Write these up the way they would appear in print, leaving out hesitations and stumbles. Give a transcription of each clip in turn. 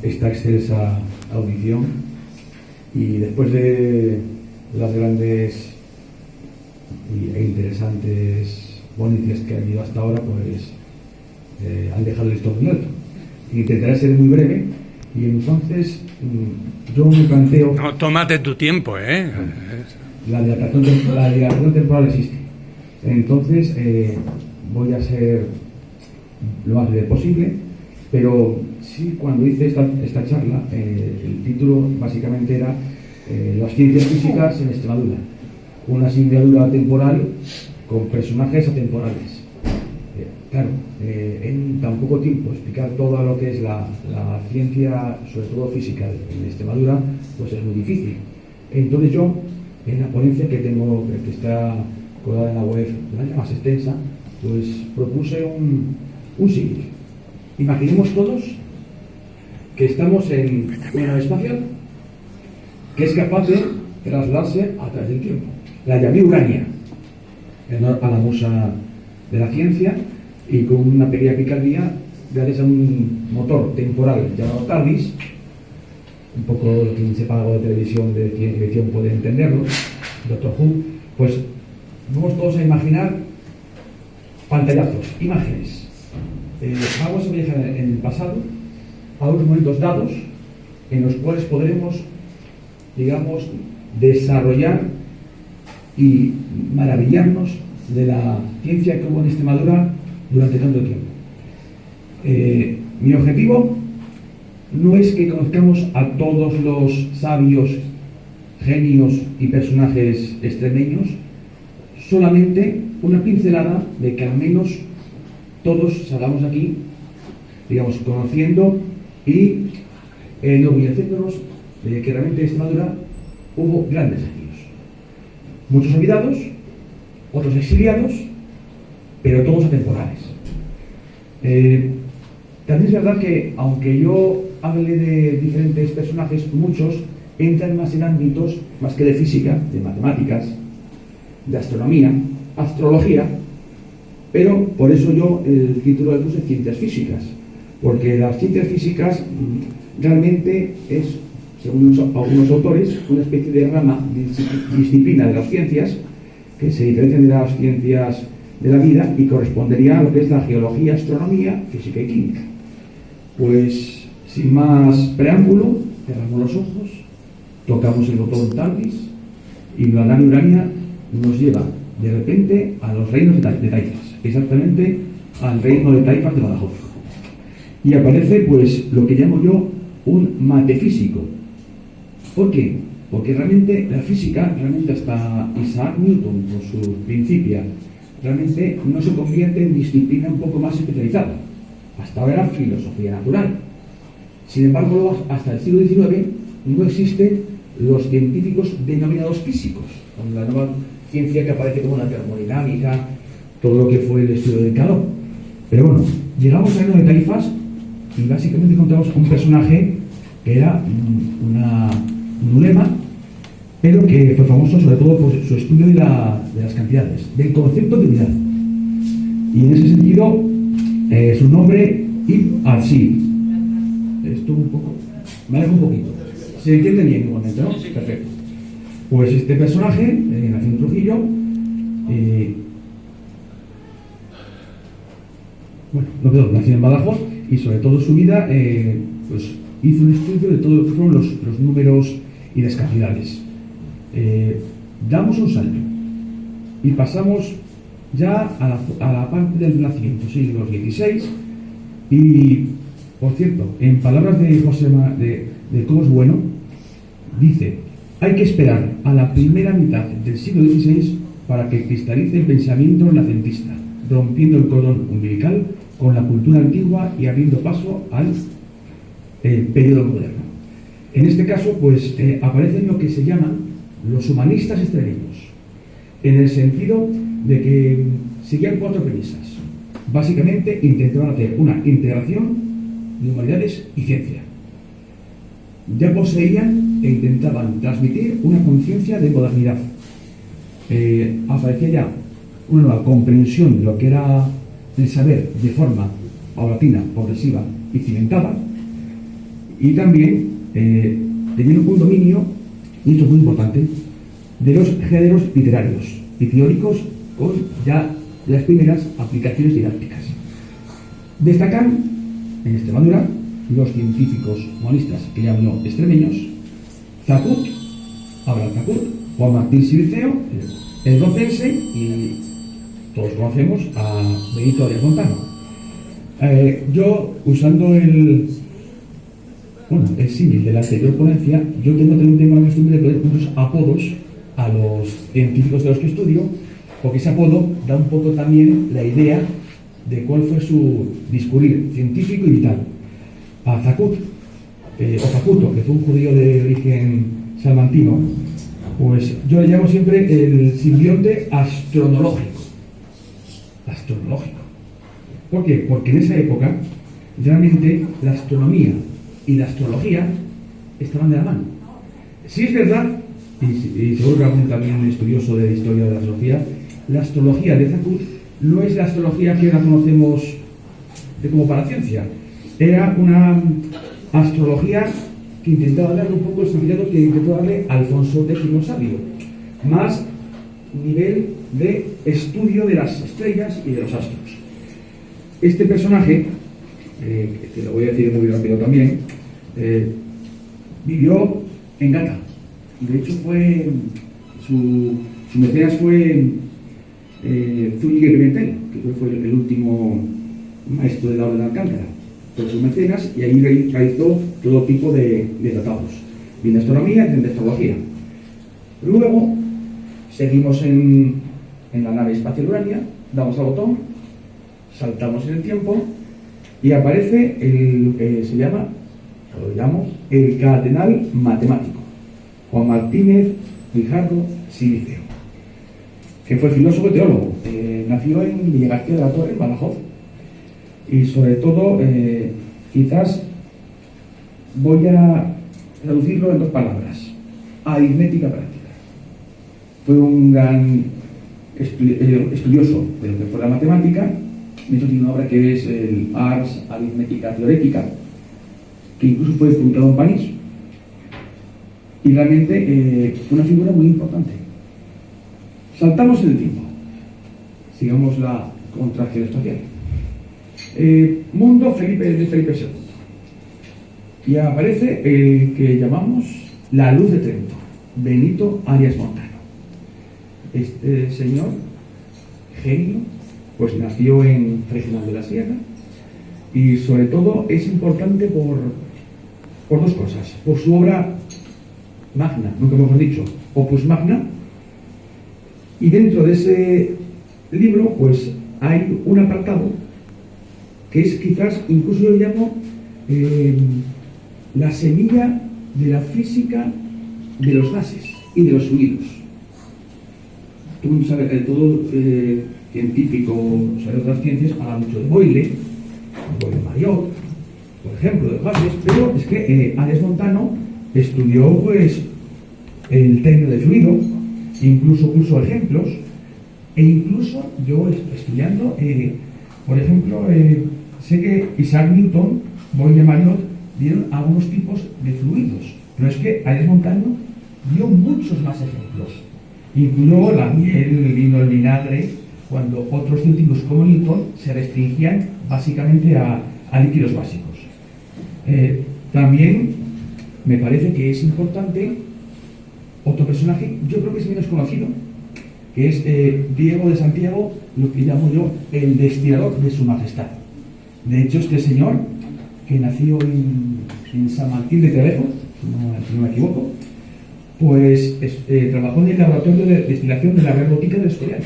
esta excelsa audición y después de las grandes e interesantes ponencias que han ido hasta ahora, pues han dejado el listón muy alto. Intentaré ser muy breve y entonces yo me planteo... No, tómate tu tiempo, ¿eh? La dilatación temporal existe. Entonces voy a ser lo más breve posible, pero sí, cuando hice esta charla, el título básicamente era las ciencias físicas en Extremadura, una asignatura temporal con personajes atemporales. Claro, en tan poco tiempo explicar todo lo que es la ciencia, sobre todo física, en Extremadura, pues es muy difícil. Entonces yo, en la ponencia que tengo, que está colgada en la web, una más extensa, pues propuse un símil. Imaginemos todos que estamos en una nave espacial que es capaz de trasladarse a través del tiempo. La llamé Urania, en honor a la musa de la ciencia, y con una pequeña picardía, gracias a un motor temporal llamado TARDIS, un poco lo que sepa algo de televisión, de ciencia ficción puede entenderlo, Doctor Who, pues vamos todos a imaginar pantallazos, imágenes. Vamos a viajar en el pasado a unos momentos dados en los cuales podremos, digamos, desarrollar y maravillarnos de la ciencia que hubo en Extremadura durante tanto tiempo. Mi objetivo no es que conozcamos a todos los sabios, genios y personajes extremeños, solamente una pincelada de que al menos todos salgamos aquí, digamos, conociendo y enorgulleciéndonos de que realmente en Extremadura hubo grandes genios. Muchos olvidados, otros exiliados, pero todos atemporales. También es verdad que, aunque yo hable de diferentes personajes, muchos entran más en ámbitos más que de física, de matemáticas, de astronomía, astrología, pero por eso yo el título le puse Ciencias Físicas, porque las ciencias físicas realmente es, según algunos autores, una especie de rama, disciplina de las ciencias que se diferencian de las ciencias de la vida y correspondería a lo que es la geología, astronomía, física y química. Pues, sin más preámbulo, cerramos los ojos, tocamos el botón TARDIS y la nave Urania nos lleva de repente a los reinos de Taifas, exactamente al reino de Taifas de Badajoz. Y aparece pues lo que llamo yo un matefísico. ¿Por qué? Porque realmente la física, realmente hasta Isaac Newton con su Principia, realmente no se convierte en disciplina un poco más especializada. Hasta ahora era filosofía natural. Sin embargo, hasta el siglo XIX no existen los científicos denominados físicos, con la nueva ciencia que aparece como la termodinámica, todo lo que fue el estudio del calor. Pero bueno, llegamos al reino de Taifas y básicamente encontramos un personaje que era un ulema, pero que fue famoso sobre todo por su estudio de las cantidades, del concepto de unidad. Y en ese sentido, su nombre, Ibn al-Siri. Esto un poco, me alejo un poquito. ¿Se entiende bien igualmente, no? Perfecto. Pues este personaje nació en Trujillo, nació en Badajoz, y sobre todo su vida pues hizo un estudio de todo lo que fueron los números y las cantidades. Damos un salto y pasamos ya a la parte del Renacimiento, siglo XVI, y por cierto, en palabras de de Cobos Bueno, dice: hay que esperar a la primera mitad del siglo XVI para que cristalice el pensamiento renacentista, rompiendo el cordón umbilical con la cultura antigua y abriendo paso al periodo moderno. En este caso, pues aparecen lo que se llaman los humanistas extremeños, en el sentido de que seguían cuatro premisas. Básicamente intentaban hacer una integración de humanidades y ciencia. Ya poseían e intentaban transmitir una conciencia de modernidad. Aparecía ya una nueva comprensión de lo que era el saber de forma paulatina, progresiva y cimentada, y también teniendo un dominio, y esto es muy importante, de los géneros literarios y teóricos con ya las primeras aplicaciones didácticas. Destacan en Extremadura los científicos humanistas que llamo extremeños, Zacut, Abraham Zacut, Juan Martín Siliceo, el rocense, y todos conocemos a Benito Arias Montano. Yo, usando el símil de la anterior ponencia, yo tengo la costumbre de poner unos apodos a los científicos de los que estudio, porque ese apodo da un poco también la idea de cuál fue su discurrir científico y vital. A Zacut, o Zacuto, que fue un judío de origen salmantino, pues yo le llamo siempre el simbionte astronológico. Astronológico. ¿Por qué? Porque en esa época, realmente, la astronomía y la astrología estaban de la mano. Sí es verdad, y seguro que algún también estudioso de historia de la astrología de Zacut no es la astrología que ahora conocemos como paraciencia. Era una astrología que intentaba darle un poco el significado que intentó darle Alfonso X Sabio, más nivel de estudio de las estrellas y de los astros. Este personaje, que lo voy a decir muy rápido también, vivió en Gata. De hecho, su mecenas fue Zúñiga Pimentel, que fue el último maestro de la Orden de Alcántara. Fue su mecenas y ahí realizó todo tipo de tratados, bien de astronomía, bien de astrología. Luego seguimos en la nave espacial Urania, damos al botón, saltamos en el tiempo y aparece lo que se llama, lo llamamos, el cardenal matemático, Juan Martínez Rijardo Siliceo, que fue filósofo y teólogo. Nació en Villa García de la Torre, en Badajoz, y sobre todo, quizás voy a traducirlo en dos palabras: aritmética práctica. Fue un gran estudioso de lo que fue la matemática. De hecho, tiene una obra que es el Ars Aritmética Theoretica, que incluso fue publicado en París, y realmente fue una figura muy importante. Saltamos en el tiempo, sigamos la contracción espacial. Mundo de Felipe II, y aparece el que llamamos la luz de Trento, Benito Arias Montano. Este señor, genio, pues nació en Fregenal de la Sierra, y sobre todo es importante por dos cosas: por su obra magna, nunca hemos dicho, Opus Magna, y dentro de ese libro pues hay un apartado que es quizás, incluso yo llamo la semilla de la física de los gases y de los fluidos. Tú sabes, todo científico, o sea, de otras ciencias, habla mucho de Boyle Mariot, por ejemplo, de los gases, pero es que Arias Montano estudió pues el término de fluido, incluso puso ejemplos, e incluso yo estudiando, por ejemplo, sé que Isaac Newton, Boyle Mariot dieron algunos tipos de fluidos, pero es que Arias Montano dio muchos más ejemplos. Incluyó la miel, el vino, el vinagre, cuando otros científicos como Newton se restringían básicamente a líquidos básicos. También me parece que es importante otro personaje, yo creo que es menos conocido, que es Diego de Santiago, lo que llamo yo el destilador de su majestad. De hecho, este señor, que nació en San Martín de Trevejo, si no me equivoco, pues trabajó en el laboratorio de destilación de la Real Botica del Escorial.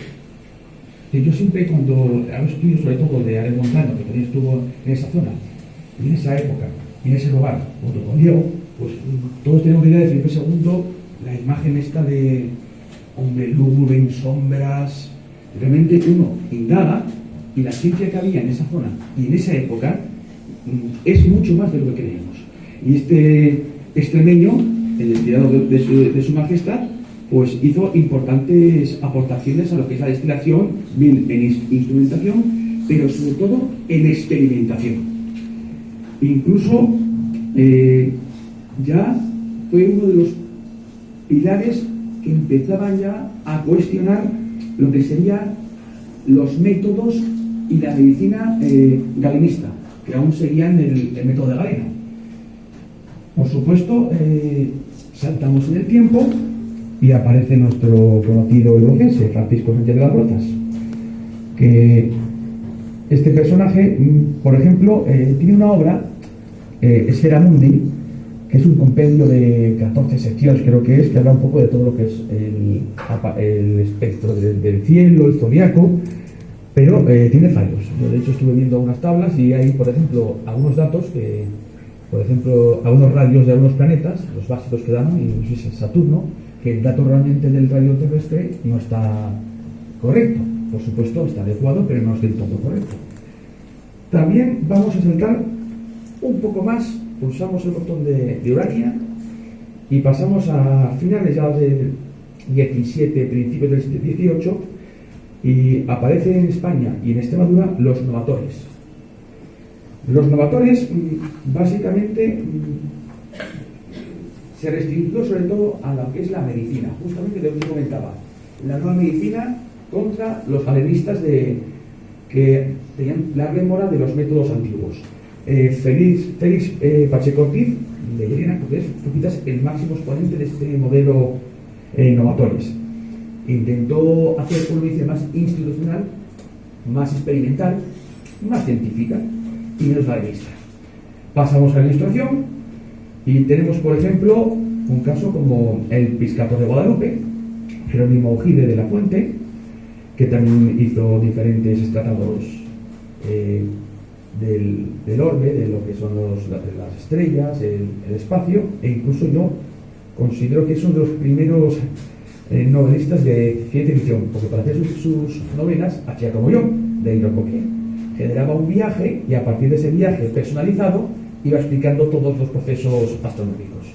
Yo siempre, cuando hago estudios, sobre todo de Arias Montano, que también estuvo en esa zona, en esa época, en ese lugar, junto con Diego, pues todos tenemos idea de Felipe II, la imagen esta de hombre lúgubre, en sombras. Realmente uno indaga, y la ciencia que había en esa zona y en esa época es mucho más de lo que creemos. Y este extremeño, el destilador de su majestad, pues hizo importantes aportaciones a lo que es la destilación, bien en instrumentación, pero sobre todo en experimentación. Incluso ya fue uno de los pilares que empezaban ya a cuestionar lo que serían los métodos y la medicina galenista, que aún seguían el método de Galeno. Por supuesto, saltamos en el tiempo y aparece nuestro conocido eurocense, Francisco Sánchez de las Rozas, que este personaje, por ejemplo, tiene una obra, Esfera Mundi, que es un compendio de 14 secciones, creo que es, que habla un poco de todo lo que es el espectro del cielo, el zodiaco, pero tiene fallos. Yo, de hecho, estuve viendo unas tablas y hay, por ejemplo, algunos datos que, por ejemplo, algunos radios de algunos planetas, los básicos que dan, y no sé si es Saturno, que el dato realmente del radio terrestre no está correcto. Por supuesto, está adecuado, pero no es del todo correcto. También vamos a saltar un poco más, pulsamos el botón de Urania y pasamos a finales ya del 17, principios del 18, y aparece en España y en Extremadura los novatores. Los novatores básicamente se restringió sobre todo a lo que es la medicina, justamente lo que yo comentaba, la nueva medicina contra los galenistas que tenían la rémora de los métodos antiguos. Félix Pacheco Ortiz de Llerena, que es quizás el máximo exponente de este modelo novatores. Intentó hacer una medicina más institucional, más experimental, más científica y menos galenista. Pasamos a la ilustración y tenemos, por ejemplo, un caso como el Piscator de Guadalupe, Jerónimo Ojide de la Fuente, que también hizo diferentes tratados del orbe, de lo que son las estrellas, el espacio, e incluso yo considero que es uno de los primeros novelistas de ciencia ficción, porque para hacer sus novelas hacía como yo, de Hidrocoque, generaba un viaje y a partir de ese viaje personalizado iba explicando todos los procesos astronómicos.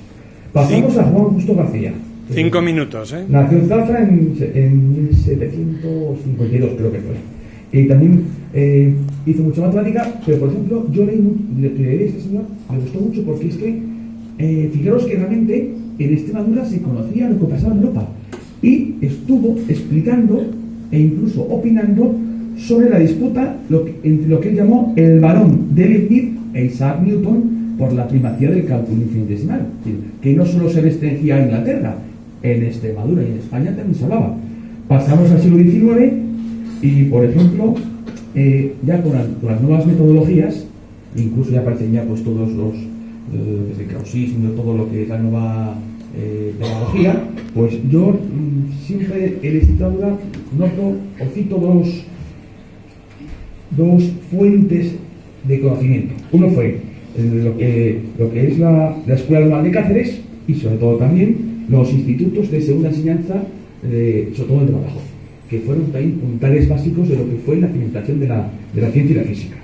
Pasamos a Juan Justo García. 5 minutos, ¿eh? Nació en Zafra en 1752, creo que fue. Y también hizo mucha matemática, pero por ejemplo, yo leí a este señor, me gustó mucho porque es que, fijaros que realmente en Extremadura se conocía lo que pasaba en Europa y estuvo explicando e incluso opinando sobre la disputa entre lo que él llamó el barón de Leibniz e Isaac Newton por la primacía del cálculo infinitesimal, que no solo se restringía a Inglaterra, en Extremadura y en España también se hablaba. Pasamos al siglo XIX y, por ejemplo, ya con las nuevas metodologías, incluso ya aparecen ya pues todos los desde el krausismo, todo lo que es la nueva pedagogía, pues yo siempre en Extremadura noto o cito dos fuentes de conocimiento. Uno fue lo que es la Escuela Normal de Cáceres y sobre todo también los institutos de segunda enseñanza, sobre todo de Badajoz, que fueron también puntales básicos de lo que fue la cimentación de la ciencia y la física.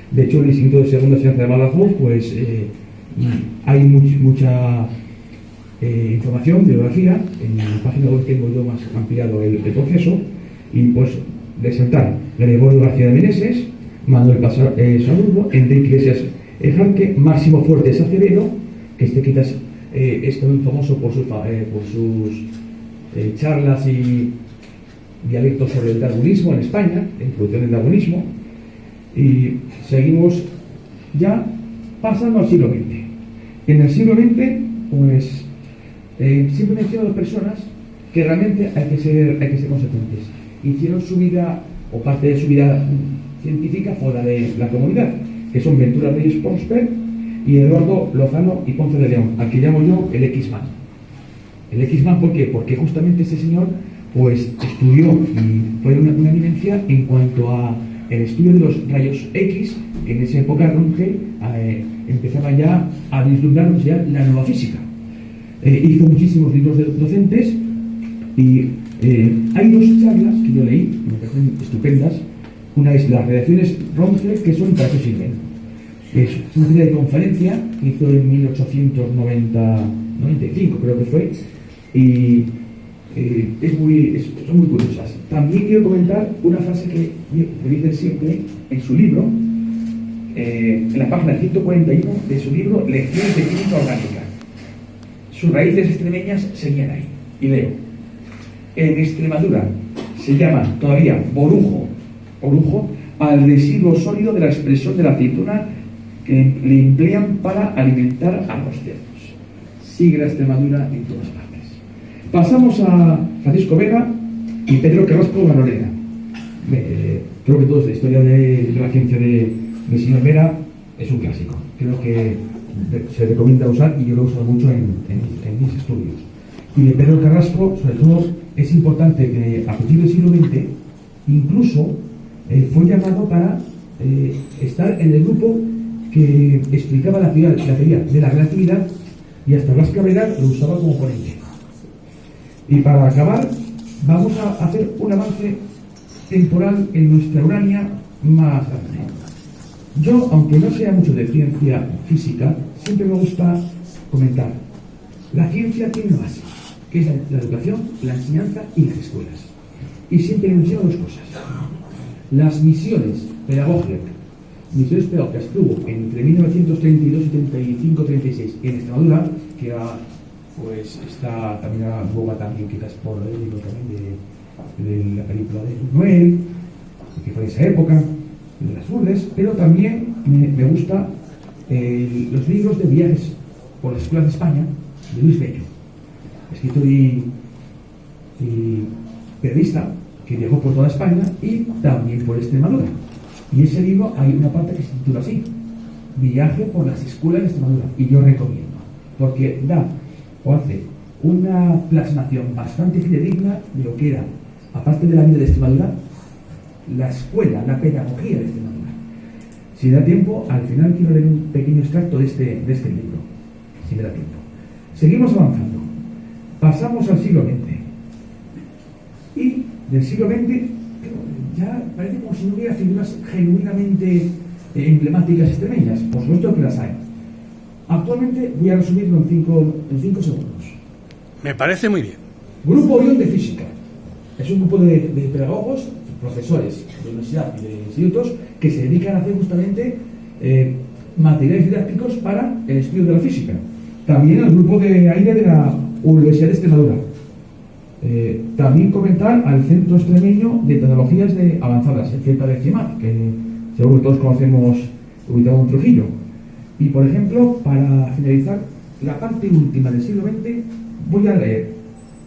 De hecho, el Instituto de Segunda Enseñanza de Badajoz, pues hay mucha información, bibliografía, en la página web tengo yo más ampliado el proceso, y pues resaltar Gregorio García de Meneses, Manuel Salurbo, Enrique Iglesias Jarque, Máximo Fuertes Acevedo, que quizás es muy famoso por sus charlas y dialectos sobre el darwinismo en España, la introducción del darwinismo, y seguimos ya pasando al siglo XX. En el siglo XX, pues siempre menciono a dos personas que realmente hay que ser consecuentes. Hicieron su vida, o parte de su vida científica, fuera de la comunidad, que son Ventura Reyes Prosper y Eduardo Lozano y Ponce de León, al que llamo yo el X-Man. El X-Man, ¿por qué? Porque justamente ese señor pues estudió y fue una eminencia en cuanto a el estudio de los rayos X, que en esa época Runge empezaba ya a vislumbrar ya la nueva física. Hizo muchísimos libros docentes y hay dos charlas que yo leí, que me parecen estupendas. Una es las redacciones Runge, que son para qué sirven. Es una serie de conferencia que hizo en 1895, creo que fue, y son muy curiosas. También quiero comentar una frase que dicen siempre en su libro, en la página 141 de su libro Lecciones de Química Orgánica. Sus raíces extremeñas seguían ahí. Y leo: en Extremadura se llama todavía orujo al residuo sólido de la expresión de la aceituna que le emplean para alimentar a los cerdos. Sigue la Extremadura en todas partes. Pasamos a Francisco Vega y Pedro Carrasco Valorena. Creo que toda esta historia de la ciencia del señor Vera es un clásico. Creo que se recomienda usar, y yo lo he usado mucho en mis estudios. Y de Pedro Carrasco, sobre todo, es importante que a partir del siglo XX incluso fue llamado para estar en el grupo que explicaba la teoría de la relatividad, y hasta Blas Cabrera lo usaba como ponente. Y para acabar, vamos a hacer un avance temporal en nuestra Urania más grande. Yo, aunque no sea mucho de ciencia física, siempre me gusta comentar: la ciencia tiene una base, que es la educación, la enseñanza y las escuelas. Y siempre menciono dos cosas. Las misiones pedagógicas que hubo entre 1932 y 35, 36 en Extremadura, que era, pues, está también aboga también quizás por el libro también de la película de Noel, que fue de esa época, de las Urdes, pero también me gusta los libros de viajes por las escuelas de España de Luis Bello, escritor y periodista que viajó por toda España y también por Extremadura. Y ese libro hay una parte que se titula así: Viaje por las escuelas de Extremadura. Y yo recomiendo, porque da o hace una plasmación bastante fidedigna de lo que era, aparte de la vida de Extremadura, la escuela, la pedagogía de Extremadura. Si da tiempo, al final quiero leer un pequeño extracto de este libro, si me da tiempo. Seguimos avanzando. Pasamos al siglo XX. Y del siglo XX ya parece como si no hubiera figuras genuinamente emblemáticas extremeñas. Por supuesto que las hay. Actualmente voy a resumirlo en 5 segundos. Me parece muy bien. Grupo Orión de Física. Es un grupo de pedagogos, profesores de universidad y de institutos que se dedican a hacer justamente materiales didácticos para el estudio de la física. También el grupo de aire de la Universidad de Extremadura. También comentar al Centro Extremeño de Tecnologías Avanzadas, el CETA-CIEMAT, que seguro que todos conocemos, ubicado en Trujillo. Y, por ejemplo, para finalizar la parte última del siglo XX, voy a leer,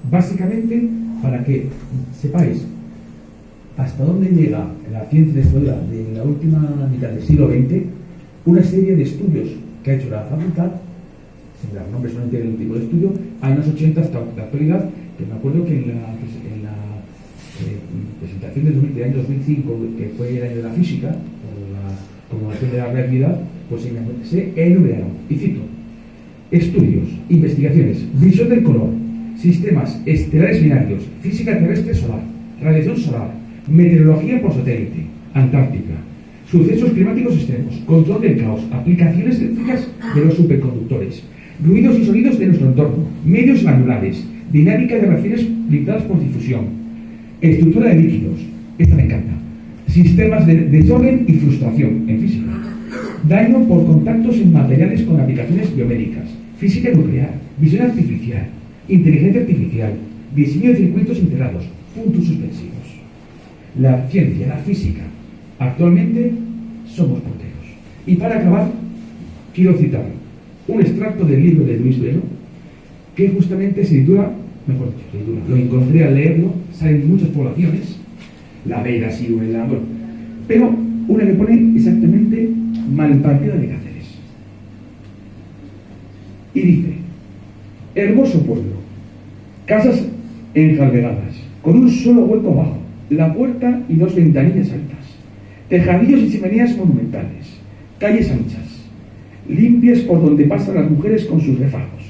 básicamente, para que sepáis hasta dónde llega la ciencia de Extremadura de la última mitad del siglo XX, una serie de estudios que ha hecho la facultad, sin dar nombres solamente del tipo de estudio, años 80 hasta la actualidad, que me acuerdo que en la presentación del año 2005, que fue el año de la física, por la conmemoración de la realidad, pues se enumeraron, y cito: estudios, investigaciones, visión del color, sistemas estelares binarios, física terrestre solar, radiación solar, meteorología por satélite, Antártica, sucesos climáticos extremos, control del caos, aplicaciones eléctricas de los superconductores, ruidos y sonidos de nuestro entorno, medios glandulares, dinámica de reacciones limitadas por difusión, estructura de líquidos, esta me encanta, sistemas de desorden y frustración en física, daño por contactos en materiales con aplicaciones biomédicas, física nuclear, visión artificial, inteligencia artificial, diseño de circuitos integrados, puntos suspensivos. La ciencia, la física, actualmente somos punteros. Y para acabar, quiero citar un extracto del libro de Luis Bello, que justamente se titula, mejor dicho, lo encontré al leerlo, salen muchas poblaciones, La Vega, Siruela, la bueno, pero una que pone exactamente Malpartida de Cáceres. Y dice: hermoso pueblo, casas enjalbegadas, con un solo hueco abajo, la puerta y 2 ventanillas altas, tejadillos y chimeneas monumentales, calles anchas, limpias por donde pasan las mujeres con sus refajos,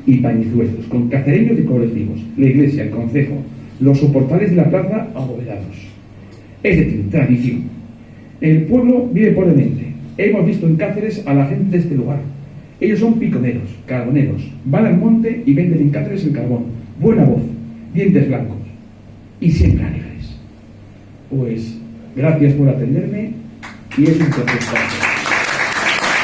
y pañizuelos con cacereños de colores vivos, la iglesia, el concejo, los soportales de la plaza abovedados. Es decir, tradición. El pueblo vive pobremente. Hemos visto en Cáceres a la gente de este lugar. Ellos son piconeros, carboneros, van al monte y venden en Cáceres el carbón. Buena voz, dientes blancos y siempre alegres. Pues gracias por atenderme y es un tercer paso.